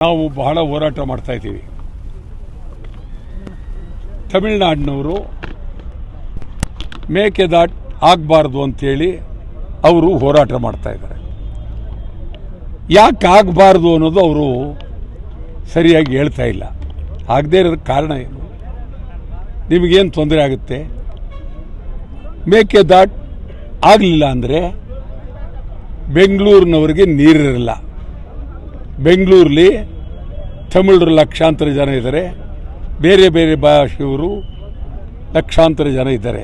ನಾವು ಬಹಳ ಹೋರಾಟ ಮಾಡ್ತಾ ಇದ್ದೀವಿ. ತಮಿಳುನಾಡಿನವರು ಮೇಕೆದಾಟು ಆಗಬಾರ್ದು ಅಂತೇಳಿ ಅವರು ಹೋರಾಟ ಮಾಡ್ತಾ ಇದ್ದಾರೆ. ಯಾಕೆ ಆಗಬಾರ್ದು ಅನ್ನೋದು ಅವರು ಸರಿಯಾಗಿ ಹೇಳ್ತಾ ಇಲ್ಲ. ಆಗದೇ ಇರೋದಕ್ಕೆ ಕಾರಣ ಏನು? ನಿಮಗೇನು ತೊಂದರೆ ಆಗುತ್ತೆ? ಮೇಕೆದಾಟು ಆಗಲಿಲ್ಲ ಅಂದರೆ ಬೆಂಗಳೂರಿನವರಿಗೆ ನೀರಿರಲ್ಲ. ಬೆಂಗಳೂರಲ್ಲಿ ತಮಿಳರು ಲಕ್ಷಾಂತರ ಜನ ಇದ್ದಾರೆ, ಬೇರೆ ಬೇರೆ ಭಾಷೆಯವರು ಲಕ್ಷಾಂತರ ಜನ ಇದ್ದಾರೆ.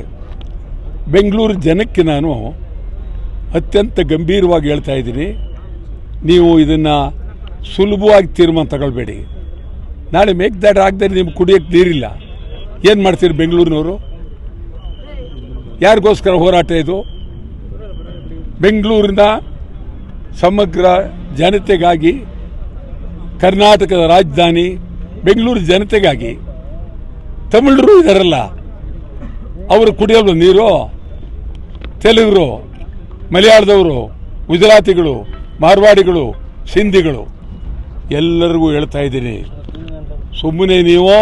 ಬೆಂಗಳೂರು ಜನಕ್ಕೆ ನಾನು ಅತ್ಯಂತ ಗಂಭೀರವಾಗಿ ಹೇಳ್ತಾ ಇದ್ದೀನಿ, ನೀವು ಇದನ್ನು ಸುಲಭವಾಗಿ ತೀರ್ಮಾನ ತಗೊಳ್ಬೇಡಿ. ನಾಳೆ ಮೇಕೆದಾಟು ಆಗದೆ ನಿಮ್ಗೆ ಕುಡಿಯೋಕ್ಕೆ ನೀರಿಲ್ಲ, ಏನು ಮಾಡ್ತೀರಿ ಬೆಂಗಳೂರಿನವರು? ಯಾರಿಗೋಸ್ಕರ ಹೋರಾಟ ಇದು? ಬೆಂಗಳೂರಿನ ಸಮಗ್ರ ಜನತೆಗಾಗಿ, ಕರ್ನಾಟಕದ ರಾಜಧಾನಿ ಬೆಂಗಳೂರು ಜನತೆಗಾಗಿ. ತಮಿಳರು ಇದಾರಲ್ಲ, ಅವರು ಕುಡಿಯಲು ನೀರು. ತೆಲುಗರು, ಮಲಯಾಳದವರು, ಗುಜರಾತಿಗಳು, ಮಾರ್ವಾಡಿಗಳು, ಸಿಂಧಿಗಳು ಎಲ್ಲರಿಗೂ ಹೇಳ್ತಾ ಇದ್ದೀನಿ, ಸುಮ್ಮನೆ ನೀವು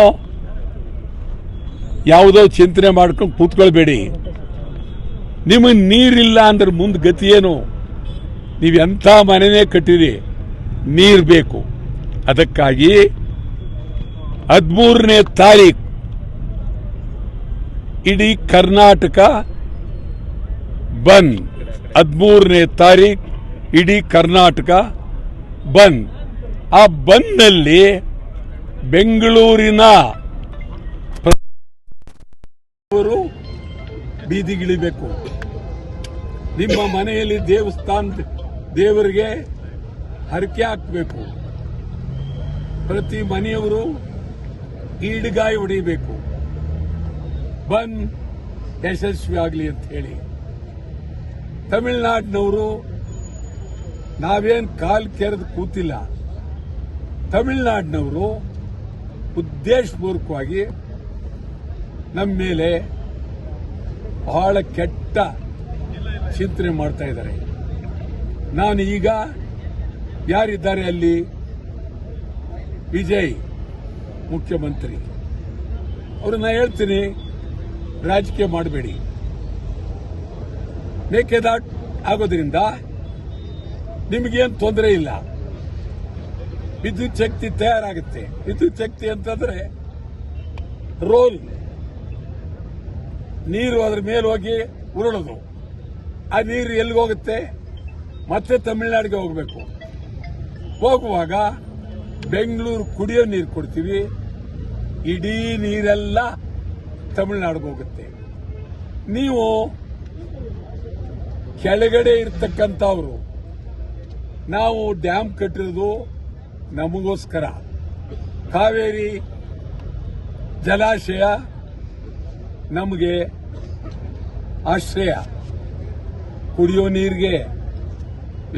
ಯಾವುದೋ ಚಿಂತನೆ ಮಾಡ್ಕೊಂಡು ಕೂತ್ಕೊಳ್ಬೇಡಿ. ನಿಮಗೆ ನೀರಿಲ್ಲ ಅಂದ್ರೆ ಮುಂದೆ ಗತಿ ಏನು? ನೀವು ಎಂಥ ಮನೆಯೇ ಕಟ್ಟಿರಿ, ನೀರು ಬೇಕು. ಅದಕ್ಕಾಗಿ 13ನೇ ತಾರೀಕು ಇಡೀ ಕರ್ನಾಟಕ ಬಂದ್. 13ನೇ ತಾರೀಕು ಇಡೀ ಕರ್ನಾಟಕ ಬಂದ್. ಆ ಬಂದ್ನಲ್ಲಿ ಬೆಂಗಳೂರಿನ ಬೀದಿಗಿಳಿಬೇಕು. ನಿಮ್ಮ ಮನೆಯಲ್ಲಿ ದೇವರಿಗೆ ಹರಕೆ ಹಾಕಬೇಕು. ಪ್ರತಿ ಮನೆಯವರು ಈಡುಗಾಯಿ ಹೊಡಿಬೇಕು. ಬಂದ್ ಯಶಸ್ವಿ ಆಗಲಿ ಅಂತ ಹೇಳಿ. ತಮಿಳುನಾಡಿನವರು ನಾವೇನು ಕಾಲು ಕೆರೆದು ಕೂತಿಲ್ಲ. ತಮಿಳುನಾಡಿನವರು ಉದ್ದೇಶಪೂರ್ವಕವಾಗಿ ನಮ್ಮ ಮೇಲೆ ಬಹಳ ಕೆಟ್ಟ ಚಿಂತನೆ ಮಾಡ್ತಾ ಇದ್ದಾರೆ. ನಾನು ಈಗ ಯಾರಿದ್ದಾರೆ ಅಲ್ಲಿ? ವಿಜಯ್ ಮುಖ್ಯಮಂತ್ರಿ, ಅವ್ರನ್ನ ಹೇಳ್ತೀನಿ, ರಾಜಕೀಯ ಮಾಡಬೇಡಿ. ಮೇಕೆದಾಟು ಆಗೋದ್ರಿಂದ ನಿಮಗೇನು ತೊಂದರೆ ಇಲ್ಲ. ವಿದ್ಯುತ್ ಶಕ್ತಿ ತಯಾರಾಗುತ್ತೆ. ವಿದ್ಯುತ್ ಶಕ್ತಿ ಅಂತಂದ್ರೆ ರೋಲ್ ನೀರು ಅದ್ರ ಮೇಲೆ ಹೋಗಿ ಉರುಳೋದು. ಆ ನೀರು ಎಲ್ಲಿಗೆ ಹೋಗುತ್ತೆ? ಮತ್ತೆ ತಮಿಳುನಾಡಿಗೆ ಹೋಗಬೇಕು. ಹೋಗುವಾಗ ಬೆಂಗಳೂರು ಕುಡಿಯೋ ನೀರು ಕೊಡ್ತೀವಿ, ಇಡೀ ನೀರೆಲ್ಲ ತಮಿಳುನಾಡಿಗೆ ಹೋಗುತ್ತೆ. ನೀವು ಕೆಳಗಡೆ ಇರ್ತಕ್ಕಂಥವ್ರು, ನಾವು ಡ್ಯಾಮ್ ಕಟ್ಟಿರೋದು ನಮಗೋಸ್ಕರ. ಕಾವೇರಿ ಜಲಾಶಯ ನಮಗೆ ಆಶ್ರಯ, ಕುಡಿಯೋ ನೀರಿಗೆ,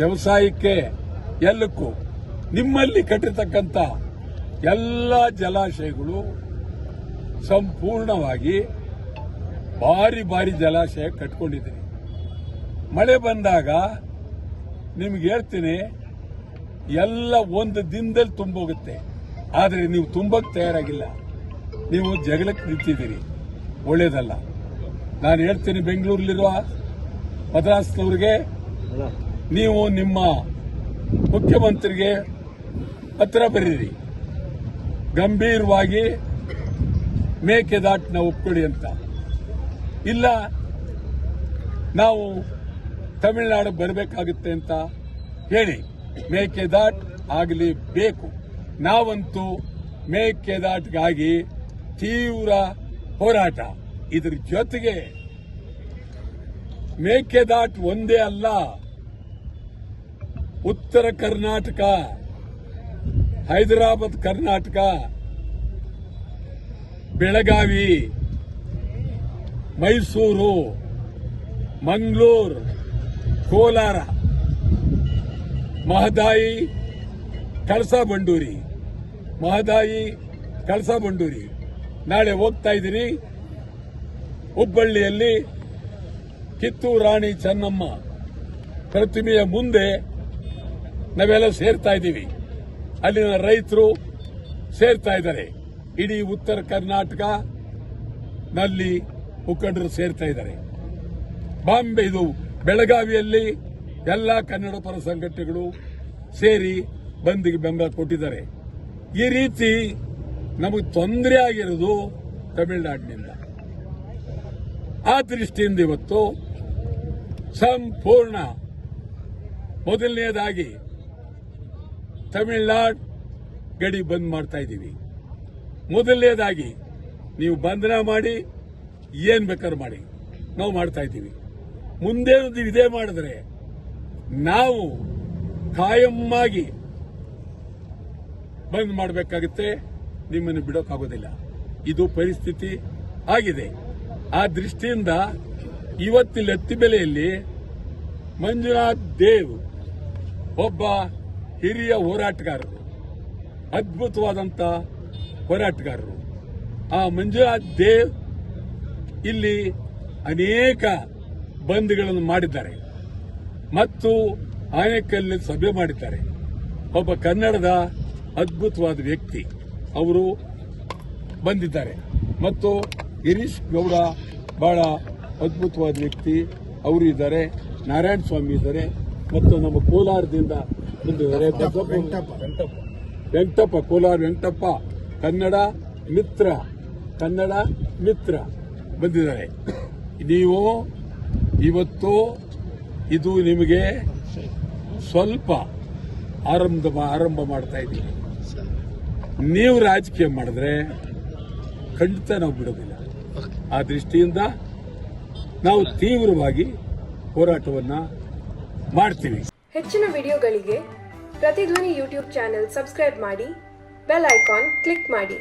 ವ್ಯವಸಾಯಕ್ಕೆ, ಎಲ್ಲಕ್ಕೂ. ನಿಮ್ಮಲ್ಲಿ ಕಟ್ಟಿರ್ತಕ್ಕಂಥ ಎಲ್ಲ ಜಲಾಶಯಗಳು ಸಂಪೂರ್ಣವಾಗಿ ಭಾರಿ ಭಾರಿ ಜಲಾಶಯ ಕಟ್ಕೊಂಡಿದ್ದೀರಿ. ಮಳೆ ಬಂದಾಗ ನಿಮ್ಗೆ ಹೇಳ್ತೀನಿ, ಎಲ್ಲ ಒಂದು ದಿನದಲ್ಲಿ ತುಂಬೋಗುತ್ತೆ. ಆದರೆ ನೀವು ತುಂಬಕ್ಕೆ ತಯಾರಾಗಿಲ್ಲ. ನೀವು ಜಗಳಕ್ಕೆ ನಿಂತಿದ್ದೀರಿ, ಒಳ್ಳೇದಲ್ಲ. ನಾನು ಹೇಳ್ತೀನಿ, ಬೆಂಗಳೂರಲ್ಲಿರುವ ಮದ್ರಾಸ್ನವ್ರಿಗೆ, ನೀವು ನಿಮ್ಮ ಮುಖ್ಯಮಂತ್ರಿಗೆ ಪತ್ರ ಬರೀರಿ, ಗಂಭೀರವಾಗಿ ಮೇಕೆದಾಟನ್ನ ಒಪ್ಕೊಳ್ಳಿ ಅಂತ. ಇಲ್ಲ ನಾವು ತಮಿಳುನಾಡು ಬರಬೇಕಾಗುತ್ತೆ ಅಂತ ಹೇಳಿ. ಮೇಕೆದಾಟು ಆಗಲೇಬೇಕು. ನಾವಂತೂ ಮೇಕೆದಾಟಿಗಾಗಿ ತೀವ್ರ ಹೋರಾಟ. ಇದ್ರ ಜೊತೆಗೆ ಮೇಕೆದಾಟು ಒಂದೇ ಅಲ್ಲ, ಉತ್ತರ ಕರ್ನಾಟಕ, ಹೈದರಾಬಾದ್ ಕರ್ನಾಟಕ, ಬೆಳಗಾವಿ, ಮೈಸೂರು, ಮಂಗಳೂರು, ಕೋಲಾರ, ಮಹದಾಯಿ, ಕಳಸಾ ಬಂಡೂರಿ, ಮಹದಾಯಿ, ಕಳಸಾ ಬಂಡೂರಿ. ನಾಳೆ ಹೋಗ್ತಾ ಇದ್ದೀರಿ. ಹುಬ್ಬಳ್ಳಿಯಲ್ಲಿ ಕಿತ್ತೂರು ರಾಣಿ ಚೆನ್ನಮ್ಮ ಪ್ರತಿಮೆಯ ಮುಂದೆ ನಾವೆಲ್ಲ ಸೇರ್ತಾ ಇದ್ದೀವಿ. ಅಲ್ಲಿನ ರೈತರು ಸೇರ್ತಾ ಇದ್ದಾರೆ. ಇಡೀ ಉತ್ತರ ಕರ್ನಾಟಕ ನಲ್ಲಿ ಮುಖಂಡರು ಸೇರ್ತಾ ಇದ್ದಾರೆ. ಬಾಂಬೆ ಇದು ಬೆಳಗಾವಿಯಲ್ಲಿ ಎಲ್ಲ ಕನ್ನಡ ಪರ ಸಂಘಟನೆಗಳು ಸೇರಿ ಬಂದ್ಗೆ ಬೆಂಬಲ ಕೊಟ್ಟಿದ್ದಾರೆ. ಈ ರೀತಿ ನಮಗೆ ತೊಂದರೆ ಆಗಿರೋದು ತಮಿಳುನಾಡಿನಿಂದ. ಆ ದೃಷ್ಟಿಯಿಂದ ಇವತ್ತು ಸಂಪೂರ್ಣ ಮೊದಲನೇದಾಗಿ ತಮಿಳುನಾಡು ಗಡಿ ಬಂದ್ ಮಾಡ್ತಾ ಇದ್ದೀವಿ. ಮೊದಲನೇದಾಗಿ ನೀವು ಬಂಧನ ಮಾಡಿ ಏನ್ ಬೇಕಾದ್ರೂ ಮಾಡಿ, ನಾವು ಮಾಡ್ತಾ ಇದ್ದೀವಿ. ಮುಂದೇನು ನೀವು ಇದೇ ಮಾಡಿದ್ರೆ ನಾವು ಕಾಯಮ್ಮಾಗಿ ಬಂದ್ ಮಾಡಬೇಕಾಗುತ್ತೆ, ನಿಮ್ಮನ್ನು ಬಿಡೋಕ್ಕಾಗೋದಿಲ್ಲ. ಇದು ಪರಿಸ್ಥಿತಿ ಆಗಿದೆ. ಆ ದೃಷ್ಟಿಯಿಂದ ಇವತ್ತಿನ ಎತ್ತಿಬೆಲೆಯಲ್ಲಿ ಮಂಜುನಾಥ್ ದೇವ್ ಒಬ್ಬ ಹಿರಿಯ ಹೋರಾಟಗಾರರು, ಅದ್ಭುತವಾದಂಥ ಹೋರಾಟಗಾರರು. ಆ ಮಂಜುನಾಥ್ ದೇವ್ ಇಲ್ಲಿ ಅನೇಕ ಬಂದ್ಗಳನ್ನು ಮಾಡಿದ್ದಾರೆ ಮತ್ತು ಆನೇಕಲ್ನಲ್ಲಿ ಸಭೆ ಮಾಡಿದ್ದಾರೆ. ಒಬ್ಬ ಕನ್ನಡದ ಅದ್ಭುತವಾದ ವ್ಯಕ್ತಿ ಅವರು ಬಂದಿದ್ದಾರೆ. ಮತ್ತು ಗಿರೀಶ್ ಗೌಡ ಬಹಳ ಅದ್ಭುತವಾದ ವ್ಯಕ್ತಿ ಅವರು ಇದ್ದಾರೆ. ನಾರಾಯಣ ಸ್ವಾಮಿ ಇದ್ದಾರೆ ಮತ್ತು ನಮ್ಮ ಕೋಲಾರದಿಂದ ಬಂದಿದ್ದಾರೆ. ವೆಂಕಟಪ್ಪ, ಕೋಲಾರ ವೆಂಕಟಪ್ಪ ಕನ್ನಡ ಮಿತ್ರ ಬಂದಿದ್ದಾರೆ. ನೀವು ಇವತ್ತು ಇದು ನಿಮಗೆ ಸ್ವಲ್ಪ ಆರಂಭ ಮಾಡ್ತಾ ಇದ್ದೀವಿ. ನೀವು ರಾಜಕೀಯ ಮಾಡಿದ್ರೆ ಖಂಡಿತ ನಾವು ಬಿಡೋದಿಲ್ಲ. ಆ ದೃಷ್ಟಿಯಿಂದ ನಾವು ತೀವ್ರವಾಗಿ ಹೋರಾಟವನ್ನ ಮಾಡ್ತೀವಿ. ಹೆಚ್ಚಿನ ವಿಡಿಯೋಗಳಿಗೆ ಪ್ರತಿಧ್ವನಿ ಯೂಟ್ಯೂಬ್ ಚಾನೆಲ್ ಸಬ್ಸ್ಕ್ರೈಬ್ ಮಾಡಿ, ಬೆಲ್ ಐಕಾನ್ ಕ್ಲಿಕ್ ಮಾಡಿ.